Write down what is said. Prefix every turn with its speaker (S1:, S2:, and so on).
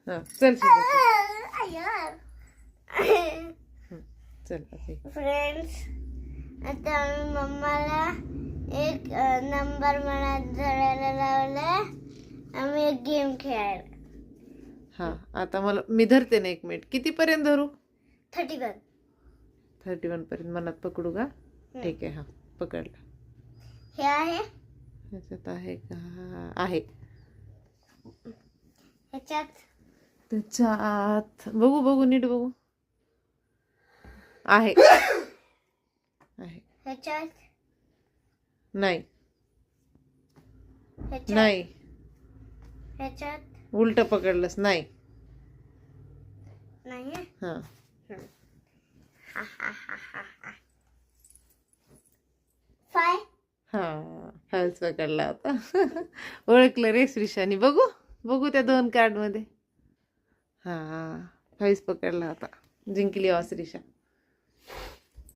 S1: हा चल चल
S2: फ्रेंड्स, आता आम्ही मम्माला एक नंबर मला धरायला लावलाय. आम्ही एक गेम खेळायला.
S1: हा आता मला मी धरते ना 1 मिनिट. कितीपर्यंत धरू?
S2: 31.
S1: 31 पर्यंत मनात पकडू का? ठीक आहे. हा पकडला.
S2: हे आहे,
S1: ह्याच्यात आहे का? आहे.
S2: ह्याच्यात
S1: त्याच्यात बघू बघू नीट बघू. आहे आहे.
S2: ह्याच्यात
S1: नाही
S2: ह्याच्यात
S1: नाही.
S2: ह्याच्यात
S1: उलट पकडलंस. नाही.
S2: नाही.
S1: हा
S2: फाय.
S1: हा फाईल्स पकडला होता. ओळखलं रे श्रीशानी. बघू बघू त्या 2 कार्ड मध्ये. हा फाईल्स पकडला होता. जिंकली श्रीशा.